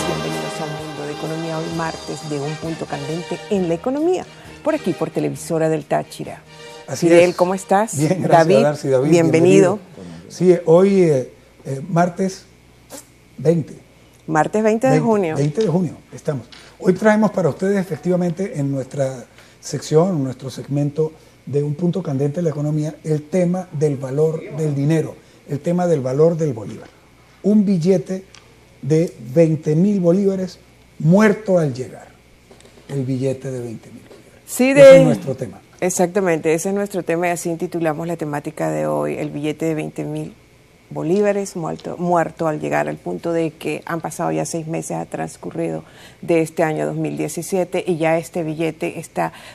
bienvenidos a Un Mundo de Economía, hoy martes de Un Punto Candente en la Economía, por aquí por Televisora del Táchira. Así Fidel, es. ¿cómo estás? Bien, gracias, David, bienvenido. Sí, hoy martes 20. Martes 20 de junio. 20 de junio, estamos. Hoy traemos para ustedes efectivamente en nuestra sección, nuestro segmento de Un Punto Candente en la Economía, el tema del valor del dinero, el tema del valor del bolívar. Un billete de 20.000 bolívares muerto al llegar. El billete de 20.000 bolívares. Sí, ese es nuestro tema. Exactamente, ese es nuestro tema y así intitulamos la temática de hoy, el billete de 20.000 bolívares muerto al llegar, al punto de que han pasado ya 6 meses, ha transcurrido de este año 2017 y ya este billete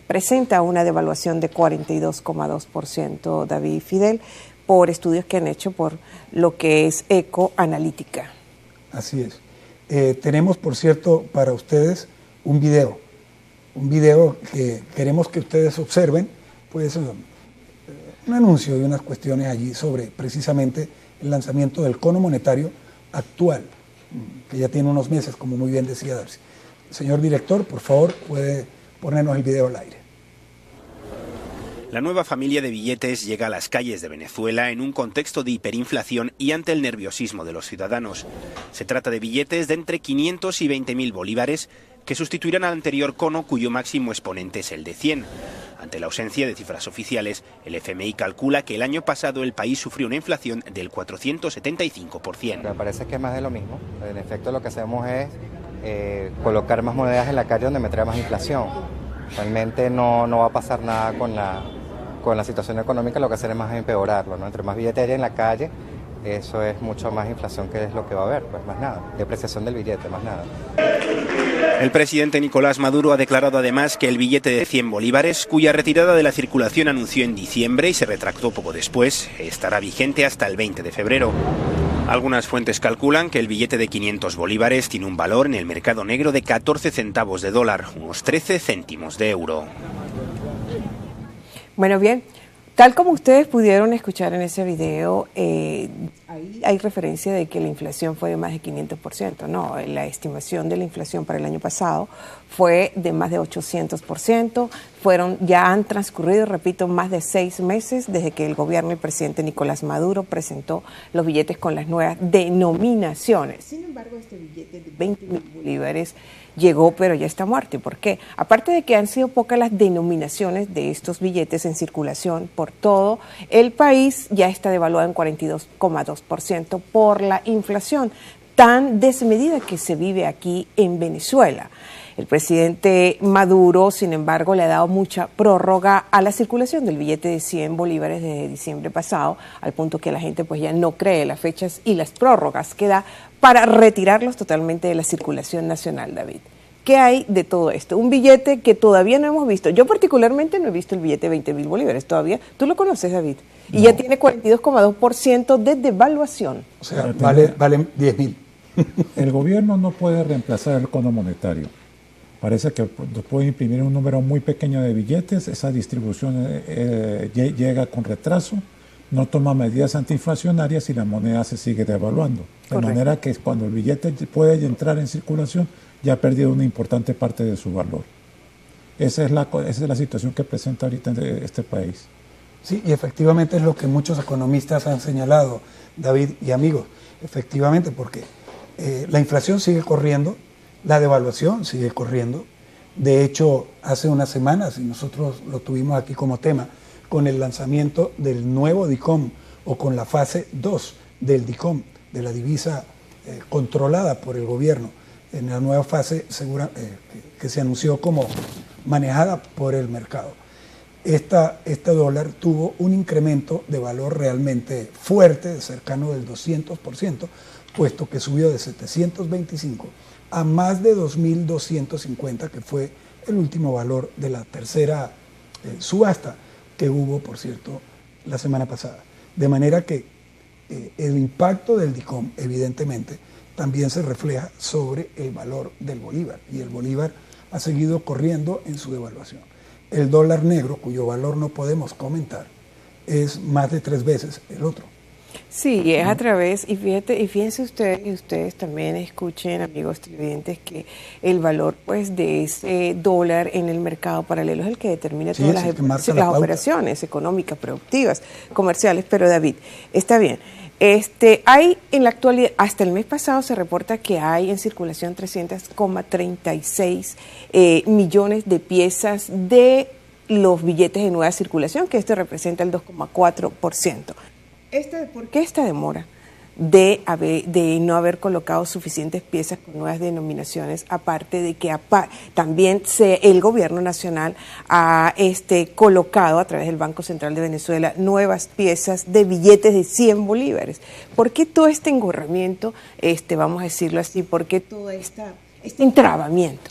presenta una devaluación de 42,2%, David y Fidel, por estudios que han hecho por lo que es Ecoanalítica. Así es. Tenemos, por cierto, para ustedes un video que queremos que ustedes observen, pues un anuncio y unas cuestiones allí sobre precisamente el lanzamiento del cono monetario actual, que ya tiene unos meses, como muy bien decía Darcy. Señor director, por favor, puede ponernos el video al aire. La nueva familia de billetes llega a las calles de Venezuela en un contexto de hiperinflación y ante el nerviosismo de los ciudadanos. Se trata de billetes de entre 500 y 20.000 bolívares que sustituirán al anterior cono cuyo máximo exponente es el de 100. Ante la ausencia de cifras oficiales, el FMI calcula que el año pasado el país sufrió una inflación del 475%. Me parece que es más de lo mismo. En efecto, lo que hacemos es colocar más monedas en la calle donde me trae más inflación. Realmente no va a pasar nada con la situación económica, lo que hacer es más empeorarlo, ¿no? Entre más billetes hay en la calle, eso es mucho más inflación, que es lo que va a haber, pues más nada, depreciación del billete, más nada. El presidente Nicolás Maduro ha declarado además que el billete de 100 bolívares, cuya retirada de la circulación anunció en diciembre y se retractó poco después, estará vigente hasta el 20 de febrero. Algunas fuentes calculan que el billete de 500 bolívares tiene un valor en el mercado negro de 14 centavos de dólar, unos 13 céntimos de euro. Bueno, bien, tal como ustedes pudieron escuchar en ese video, ahí hay referencia de que la inflación fue de más de 500%, ¿no? La estimación de la inflación para el año pasado fue de más de 800%, ya han transcurrido, repito, más de 6 meses desde que el gobierno y el presidente Nicolás Maduro presentó los billetes con las nuevas denominaciones. Sin embargo, este billete de 20.000 bolívares llegó, pero ya está muerto. ¿Por qué? Aparte de que han sido pocas las denominaciones de estos billetes en circulación por todo el país, ya está devaluado en 42,2% por la inflación tan desmedida que se vive aquí en Venezuela. El presidente Maduro, sin embargo, le ha dado mucha prórroga a la circulación del billete de 100 bolívares desde diciembre pasado, al punto que la gente pues ya no cree las fechas y las prórrogas que da para retirarlos totalmente de la circulación nacional, David. ¿Qué hay de todo esto? Un billete que todavía no hemos visto. Yo particularmente no he visto el billete de 20.000 bolívares todavía. ¿Tú lo conoces, David? Y no. Ya tiene 42,2% de devaluación. O sea, vale 10.000. El gobierno no puede reemplazar el cono monetario. Parece que puede imprimir un número muy pequeño de billetes, esa distribución llega con retraso, no toma medidas antiinflacionarias y la moneda se sigue devaluando. De Correcto. Manera que cuando el billete puede entrar en circulación, ya ha perdido una importante parte de su valor. Esa es la situación que presenta ahorita este país. Sí, y efectivamente es lo que muchos economistas han señalado, David y amigos. Efectivamente, porque la inflación sigue corriendo, la devaluación sigue corriendo. De hecho, hace unas semanas, y nosotros lo tuvimos aquí como tema, con el lanzamiento del nuevo DICOM o con la fase 2 del DICOM, de la divisa controlada por el gobierno, en la nueva fase que se anunció como manejada por el mercado. Este dólar tuvo un incremento de valor realmente fuerte, cercano del 200%, puesto que subió de 725 a más de 2.250, que fue el último valor de la tercera subasta que hubo, por cierto, la semana pasada. De manera que el impacto del DICOM, evidentemente, también se refleja sobre el valor del bolívar, y el bolívar ha seguido corriendo en su devaluación. El dólar negro, cuyo valor no podemos comentar, es más de 3 veces el otro. Sí, es a través, y fíjense ustedes, y ustedes también escuchen, amigos televidentes, que el valor pues de ese dólar en el mercado paralelo es el que determina todas las operaciones económicas, productivas, comerciales. Pero David, está bien. Hay en la actualidad, hasta el mes pasado se reporta que hay en circulación 300,36 millones de piezas de los billetes de nueva circulación, que esto representa el 2,4%. ¿Por qué esta demora de no haber colocado suficientes piezas con nuevas denominaciones? Aparte de que también el gobierno nacional ha colocado a través del Banco Central de Venezuela nuevas piezas de billetes de 100 bolívares. ¿Por qué todo este engorramiento, vamos a decirlo así? ¿Por qué todo este entrabamiento?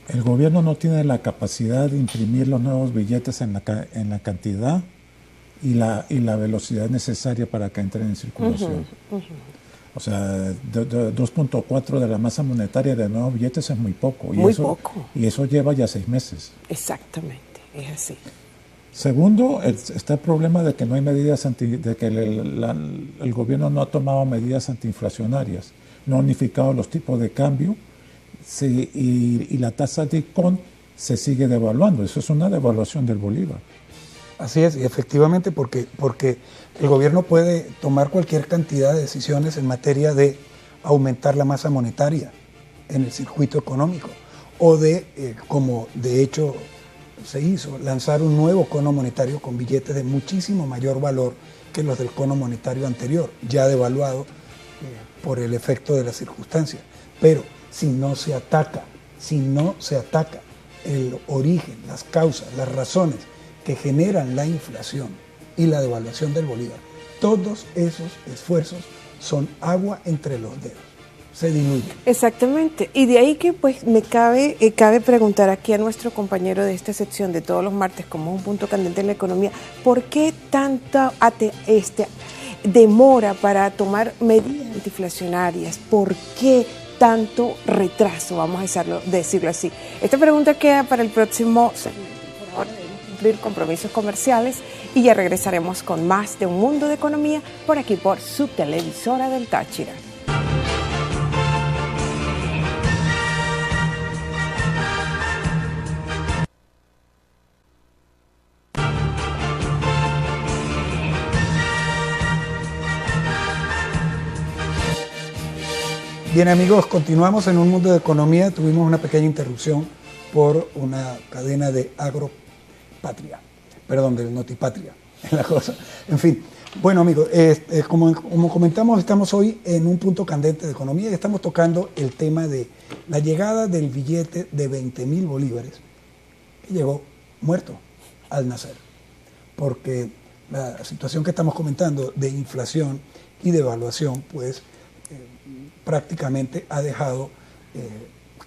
El gobierno no tiene la capacidad de imprimir los nuevos billetes en la cantidad y la velocidad necesaria para que entren en circulación. O sea, 2.4 de la masa monetaria de nuevos billetes es muy poco. Y eso lleva ya 6 meses. Exactamente, es así. Segundo, está el problema de que no hay medidas de que el gobierno no ha tomado medidas antiinflacionarias, no ha unificado los tipos de cambio, y la tasa de ICON se sigue devaluando. Eso es una devaluación del bolívar. Así es, y efectivamente porque el gobierno puede tomar cualquier cantidad de decisiones en materia de aumentar la masa monetaria en el circuito económico o como de hecho se hizo, lanzar un nuevo cono monetario con billetes de muchísimo mayor valor que los del cono monetario anterior, ya devaluado por el efecto de las circunstancias. Pero si no se ataca el origen, las causas, las razones que generan la inflación y la devaluación del bolívar, todos esos esfuerzos son agua entre los dedos, se diluyen. Exactamente, y de ahí que pues me cabe preguntar aquí a nuestro compañero de esta sección de todos los martes, como es un punto candente en la economía, ¿por qué tanta demora para tomar medidas antiinflacionarias? ¿Por qué tanto retraso, vamos a decirlo así? Esta pregunta queda para el próximo segmento. Por ahora debemos cumplir compromisos comerciales y ya regresaremos con más de Un Mundo de Economía por aquí por su televisora del Táchira. Bien amigos, continuamos en Un Mundo de Economía. Tuvimos una pequeña interrupción por una cadena de Agropatria, perdón, de Notipatria, es la cosa. En fin, bueno amigos, como comentamos, estamos hoy en un punto candente de economía y estamos tocando el tema de la llegada del billete de 20.000 bolívares, que llegó muerto al nacer, porque la situación que estamos comentando de inflación y devaluación, pues prácticamente ha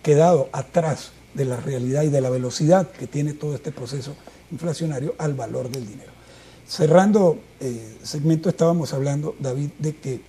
quedado atrás de la realidad y de la velocidad que tiene todo este proceso inflacionario al valor del dinero. Cerrando segmento, estábamos hablando, David, de que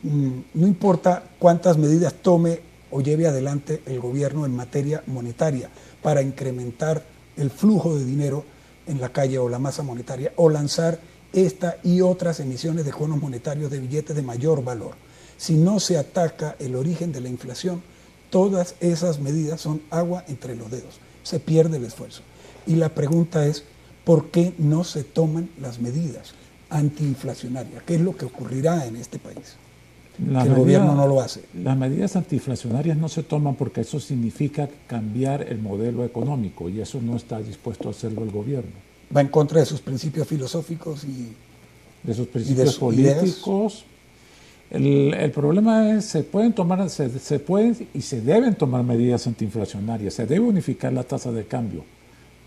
no importa cuántas medidas tome o lleve adelante el gobierno en materia monetaria para incrementar el flujo de dinero en la calle o la masa monetaria o lanzar esta y otras emisiones de conos monetarios de billetes de mayor valor. Si no se ataca el origen de la inflación, todas esas medidas son agua entre los dedos, se pierde el esfuerzo. Y la pregunta es, ¿por qué no se toman las medidas antiinflacionarias? ¿Qué es lo que ocurrirá en este país? Que el gobierno no lo hace. Las medidas antiinflacionarias no se toman porque eso significa cambiar el modelo económico y eso no está dispuesto a hacerlo el gobierno. Va en contra de sus principios filosóficos y de sus principios políticos. El problema es, se pueden y se deben tomar medidas antiinflacionarias, se debe unificar la tasa de cambio,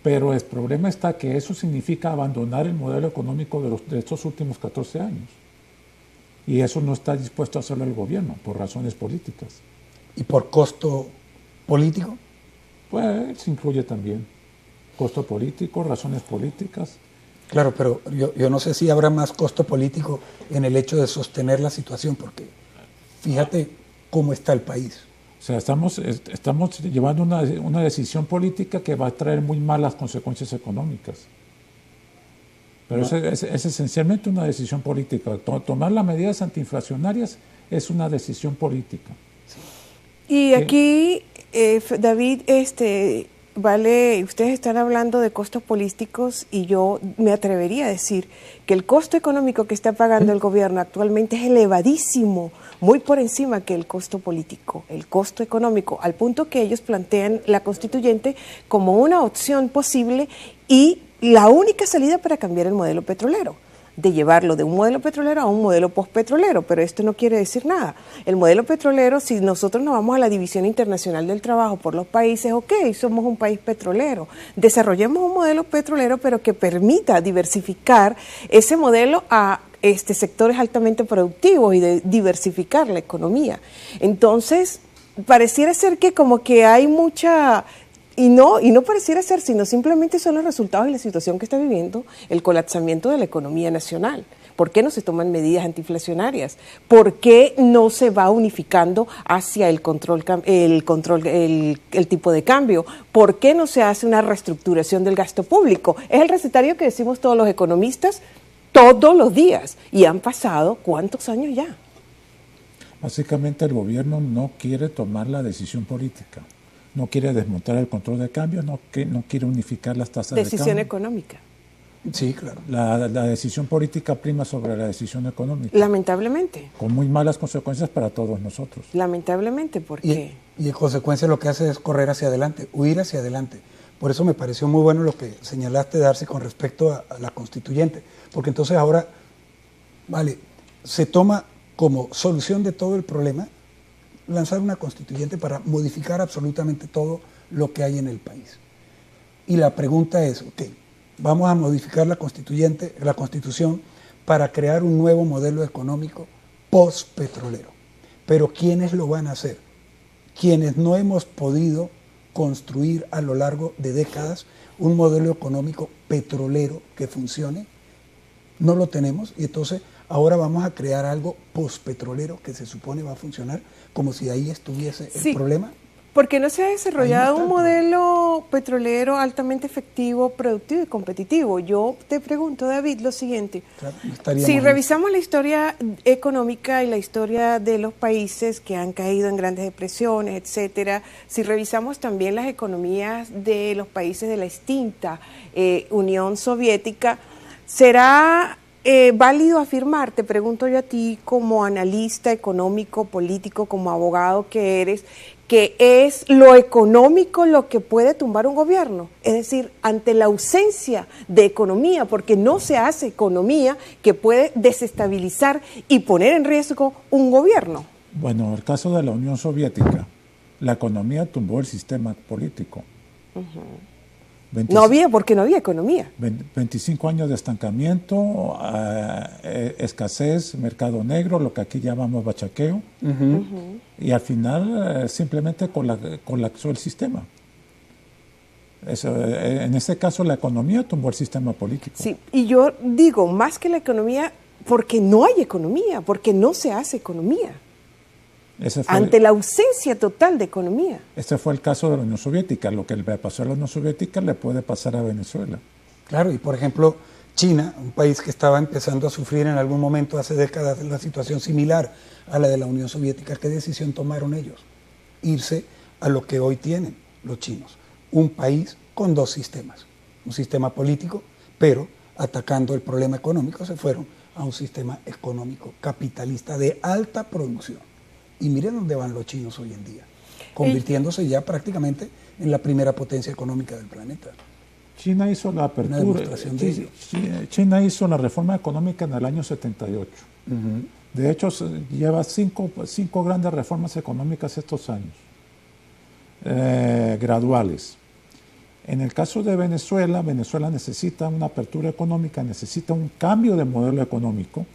pero el problema está que eso significa abandonar el modelo económico de estos últimos 14 años. Y eso no está dispuesto a hacerlo el gobierno, por razones políticas. ¿Y por costo político? Pues se incluye también costo político, razones políticas. Claro, pero yo no sé si habrá más costo político en el hecho de sostener la situación, porque fíjate cómo está el país. O sea, estamos llevando una decisión política que va a traer muy malas consecuencias económicas. Pero es esencialmente una decisión política. Tomar las medidas antiinflacionarias es una decisión política. Y aquí, David, vale, ustedes están hablando de costos políticos y yo me atrevería a decir que el costo económico que está pagando el gobierno actualmente es elevadísimo, muy por encima que el costo político, el costo económico, al punto que ellos plantean la constituyente como una opción posible y la única salida para cambiar el modelo petrolero, de llevarlo de un modelo petrolero a un modelo postpetrolero, pero esto no quiere decir nada. El modelo petrolero, si nosotros nos vamos a la División Internacional del Trabajo por los países, ok, somos un país petrolero, desarrollemos un modelo petrolero, pero que permita diversificar ese modelo a sectores altamente productivos y de diversificar la economía. Entonces, pareciera ser que como que hay mucha... Y no pareciera ser, sino simplemente son los resultados de la situación que está viviendo el colapsamiento de la economía nacional. ¿Por qué no se toman medidas antiinflacionarias? ¿Por qué no se va unificando hacia el tipo de cambio? ¿Por qué no se hace una reestructuración del gasto público? Es el recetario que decimos todos los economistas todos los días. Y han pasado ¿cuántos años ya? Básicamente el gobierno no quiere tomar la decisión política. No quiere desmontar el control de cambio, no quiere unificar las tasas de cambio. Decisión económica. Sí, claro. La decisión política prima sobre la decisión económica. Lamentablemente. Con muy malas consecuencias para todos nosotros. Lamentablemente, porque... Y en consecuencia lo que hace es correr hacia adelante, huir hacia adelante. Por eso me pareció muy bueno lo que señalaste, Darcy, con respecto a la constituyente. Porque entonces ahora, vale, se toma como solución de todo el problema lanzar una constituyente para modificar absolutamente todo lo que hay en el país. Y la pregunta es, ok, vamos a modificar la constitución para crear un nuevo modelo económico post-petrolero. Pero ¿quiénes lo van a hacer? Quienes no hemos podido construir a lo largo de décadas un modelo económico petrolero que funcione, no lo tenemos y entonces ahora vamos a crear algo postpetrolero que se supone va a funcionar como si ahí estuviese el problema. Porque no se ha desarrollado un modelo petrolero altamente efectivo, productivo y competitivo. Yo te pregunto, David, lo siguiente. Claro, si revisamos la historia económica y la historia de los países que han caído en grandes depresiones, etcétera, si revisamos también las economías de los países de la extinta Unión Soviética, ¿será válido afirmar, te pregunto yo a ti como analista económico, político, como abogado que eres, que es lo económico lo que puede tumbar un gobierno? Es decir, ante la ausencia de economía, porque no se hace economía que puede desestabilizar y poner en riesgo un gobierno. Bueno, en el caso de la Unión Soviética, la economía tumbó el sistema político. No había, porque no había economía. 25 años de estancamiento, escasez, mercado negro, lo que aquí llamamos bachaqueo, y al final simplemente colapsó el sistema. En este caso la economía tumbó el sistema político. Sí, y yo digo, más que la economía, porque no hay economía, porque no se hace economía. Ante la ausencia total de economía. Este fue el caso de la Unión Soviética. Lo que le pasó a la Unión Soviética le puede pasar a Venezuela. Claro, y por ejemplo, China, un país que estaba empezando a sufrir en algún momento hace décadas una situación similar a la de la Unión Soviética, ¿qué decisión tomaron ellos? Irse a lo que hoy tienen los chinos, un país con dos sistemas, un sistema político, pero atacando el problema económico se fueron a un sistema económico capitalista de alta producción. Y miren dónde van los chinos hoy en día, convirtiéndose ya prácticamente en la primera potencia económica del planeta. China hizo la apertura, China hizo la reforma económica en el año 78. De hecho, lleva cinco grandes reformas económicas estos años, graduales. En el caso de Venezuela, Venezuela necesita una apertura económica, necesita un cambio de modelo económico,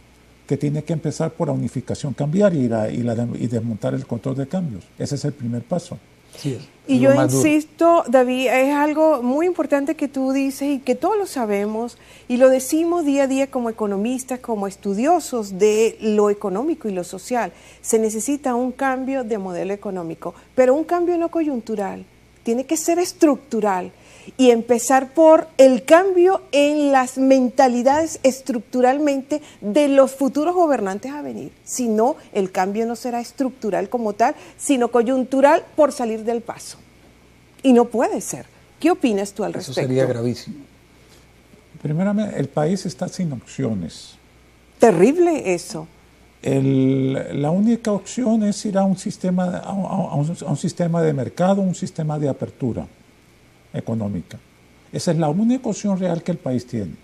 que tiene que empezar por la unificación cambiaria y desmontar el control de cambios. Ese es el primer paso. Sí, y yo insisto, David, es algo muy importante que tú dices y que todos lo sabemos y lo decimos día a día como economistas, como estudiosos de lo económico y lo social. Se necesita un cambio de modelo económico, pero un cambio no coyuntural, tiene que ser estructural. y empezar por el cambio en las mentalidades estructuralmente de los futuros gobernantes a venir. Si no, el cambio no será estructural como tal, sino coyuntural por salir del paso. Y no puede ser. ¿Qué opinas tú al respecto? Eso sería gravísimo. Primeramente, el país está sin opciones. Terrible eso. La única opción es ir a un sistema, a un sistema de mercado, un sistema de apertura económica. Esa es la única opción real que el país tiene.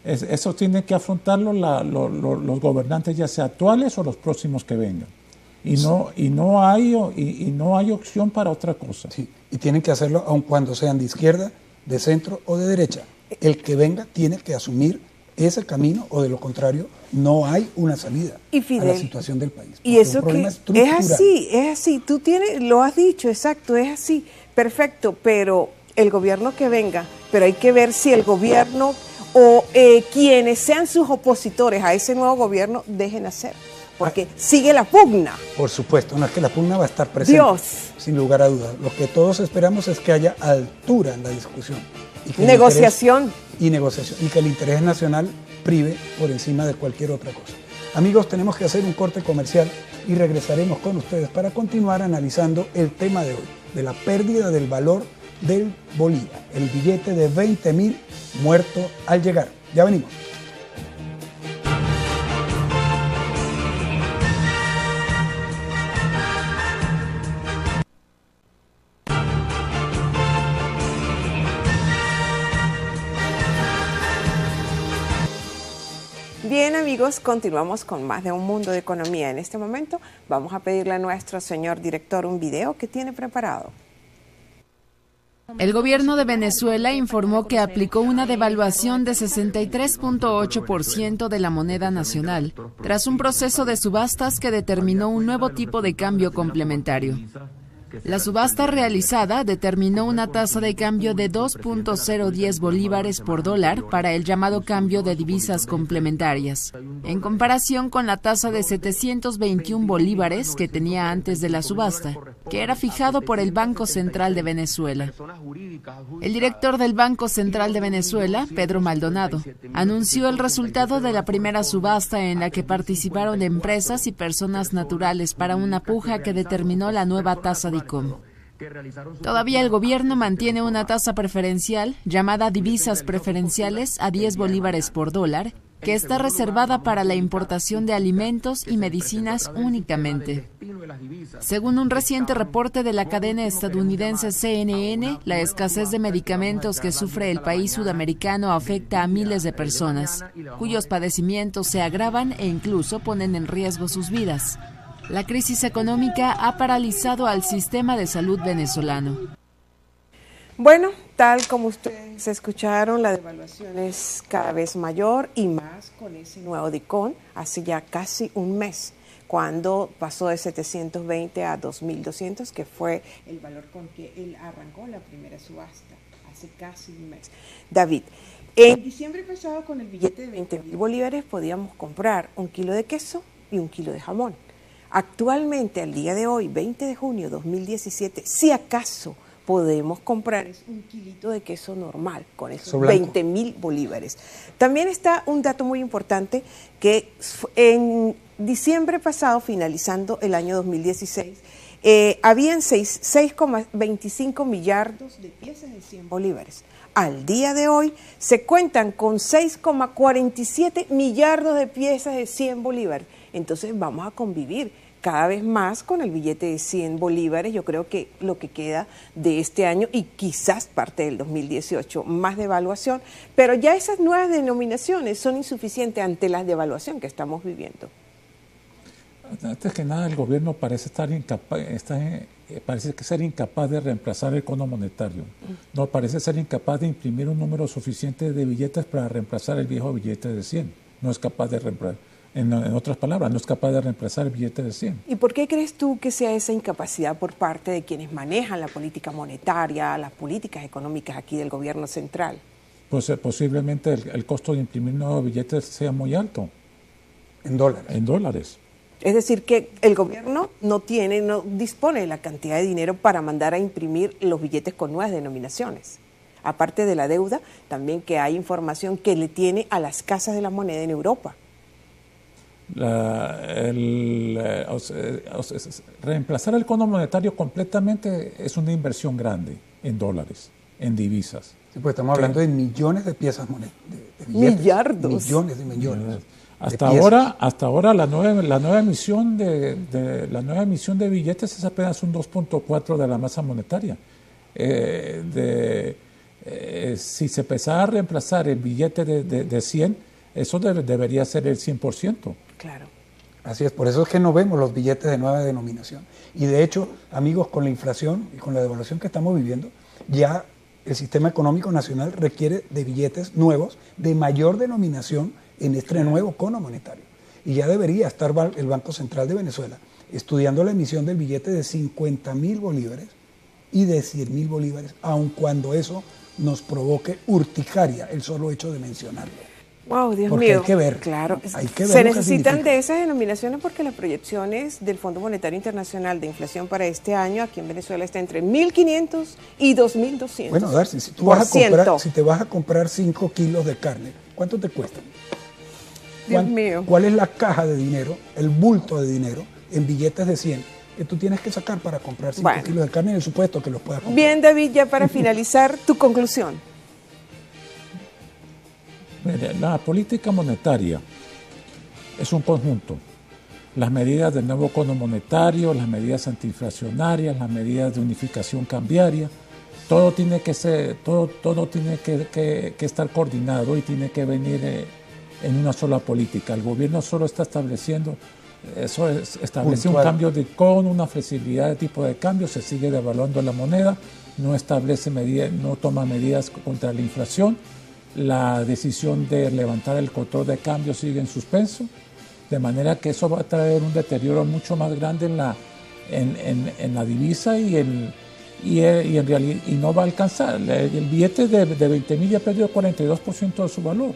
Eso tienen que afrontarlo los gobernantes, ya sea actuales o los próximos que vengan. Y no hay opción para otra cosa. Sí, y tienen que hacerlo aun cuando sean de izquierda, de centro o de derecha. El que venga tiene que asumir ese camino, o de lo contrario no hay una salida a la situación del país. Y eso que es así, tú lo has dicho, exacto, es así, perfecto, pero el gobierno que venga, pero hay que ver si el gobierno o quienes sean sus opositores a ese nuevo gobierno dejen hacer, porque sigue la pugna. Por supuesto, no es que la pugna va a estar presente, sin lugar a dudas. Lo que todos esperamos es que haya altura en la discusión. Negociación. Y que el interés nacional prive por encima de cualquier otra cosa. Amigos, tenemos que hacer un corte comercial y regresaremos con ustedes para continuar analizando el tema de hoy, de la pérdida del valor del bolívar, el billete de 20.000 muerto al llegar. Ya venimos. Bien, amigos, continuamos con más de Un Mundo de Economía. En este momento vamos a pedirle a nuestro señor director un video que tiene preparado. El gobierno de Venezuela informó que aplicó una devaluación de 63.8% de la moneda nacional, tras un proceso de subastas que determinó un nuevo tipo de cambio complementario. La subasta realizada determinó una tasa de cambio de 2.010 bolívares por dólar para el llamado cambio de divisas complementarias, en comparación con la tasa de 721 bolívares que tenía antes de la subasta, que era fijado por el Banco Central de Venezuela. El director del Banco Central de Venezuela, Pedro Maldonado, anunció el resultado de la primera subasta en la que participaron empresas y personas naturales para una puja que determinó la nueva tasa de ICOM. Todavía el gobierno mantiene una tasa preferencial llamada divisas preferenciales a 10 bolívares por dólar, que está reservada para la importación de alimentos y medicinas únicamente. Según un reciente reporte de la cadena estadounidense CNN, la escasez de medicamentos que sufre el país sudamericano afecta a miles de personas, cuyos padecimientos se agravan e incluso ponen en riesgo sus vidas. La crisis económica ha paralizado al sistema de salud venezolano. Bueno, tal como ustedes escucharon, la devaluación es cada vez mayor y más con ese nuevo DICOM, hace ya casi un mes, cuando pasó de 720 a 2.200, que fue el valor con que él arrancó la primera subasta, hace casi un mes. David, en diciembre pasado con el billete de 20.000 bolívares podíamos comprar 1 kilo de queso y 1 kilo de jamón. Actualmente, al día de hoy, 20 de junio de 2017, si acaso podemos comprar 1 kilito de queso normal con esos 20.000 bolívares. También está un dato muy importante que en diciembre pasado, finalizando el año 2016, habían 6,25 millardos de piezas de 100 bolívares. Al día de hoy se cuentan con 6,47 millardos de piezas de 100 bolívares. Entonces vamos a convivir cada vez más con el billete de 100 bolívares. Yo creo que lo que queda de este año y quizás parte del 2018, más devaluación, pero ya esas nuevas denominaciones son insuficientes ante la devaluación que estamos viviendo. Antes que nada, el gobierno parece ser incapaz de reemplazar el cono monetario. No, parece ser incapaz de imprimir un número suficiente de billetes para reemplazar el viejo billete de 100. No es capaz de reemplazar. En otras palabras, no es capaz de reemplazar el billete de 100. ¿Y por qué crees tú que sea esa incapacidad por parte de quienes manejan la política monetaria, las políticas económicas aquí del gobierno central? Pues posiblemente el costo de imprimir nuevos billetes sea muy alto. En dólares. En dólares. Es decir, que el gobierno no dispone de la cantidad de dinero para mandar a imprimir los billetes con nuevas denominaciones. aparte de la deuda, también que hay información que le tiene a las casas de la moneda en Europa. Reemplazar el cono monetario completamente es una inversión grande en dólares, en divisas. Sí, pues estamos hablando de millones de piezas de billetes. Millardos. Millones de millones. Hasta ahora la nueva emisión de billetes es apenas un 2.4 de la masa monetaria. Si se empezara a reemplazar el billete de 100, eso debería ser el 100%. Claro. Así es, por eso es que no vemos los billetes de nueva denominación. Y de hecho, amigos, con la inflación y con la devaluación que estamos viviendo, ya el sistema económico nacional requiere de billetes nuevos de mayor denominación en este nuevo cono monetario. Y ya debería estar el Banco Central de Venezuela estudiando la emisión del billete de 50.000 bolívares y de 100.000 bolívares, aun cuando eso nos provoque urticaria el solo hecho de mencionarlo. Wow, Dios porque mío. hay que ver. Claro. Hay que ver Se lo que necesitan significa. de esas denominaciones porque las proyecciones del Fondo Monetario Internacional de inflación para este año aquí en Venezuela está entre 1.500 y 2.200. Bueno, Darcy, si te vas a comprar 5 kilos de carne, ¿cuánto te cuesta? Dios mío. ¿Cuál es la caja de dinero, el bulto de dinero en billetes de 100 que tú tienes que sacar para comprar 5 kilos de carne en el supuesto que los puedas comprar? Bien, David, ya para finalizar, tu conclusión. La política monetaria es un conjunto. Las medidas del nuevo cono monetario, las medidas antiinflacionarias, las medidas de unificación cambiaria, todo tiene que estar coordinado y tiene que venir en una sola política. El gobierno solo está establece un cambio de cono, una flexibilidad de tipo de cambio, se sigue devaluando la moneda, no establece medidas, no toma medidas contra la inflación. La decisión de levantar el control de cambio sigue en suspenso, de manera que eso va a traer un deterioro mucho más grande en la divisa y no va a alcanzar. El billete de 20.000 ya perdió 42% de su valor.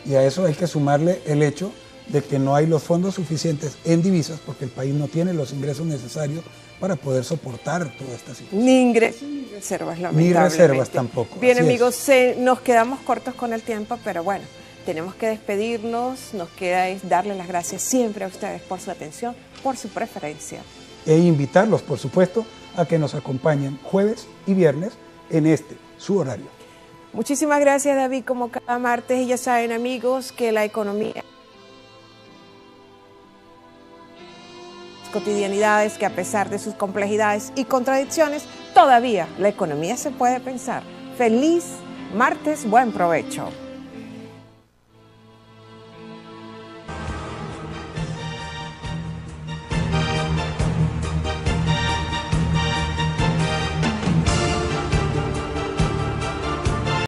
Y a eso hay que sumarle el hecho de que no hay los fondos suficientes en divisas porque el país no tiene los ingresos necesarios para poder soportar toda esta situación. Ni ingresos ni reservas, lamentablemente. Ni reservas tampoco. Bien, amigos, nos quedamos cortos con el tiempo, pero bueno, tenemos que despedirnos. Nos queda darle las gracias siempre a ustedes por su atención, por su preferencia. E invitarlos, por supuesto, a que nos acompañen jueves y viernes en su horario. Muchísimas gracias, David, como cada martes. Y ya saben, amigos, que la economía... cotidianidades, que a pesar de sus complejidades y contradicciones, todavía la economía se puede pensar. Feliz martes, buen provecho.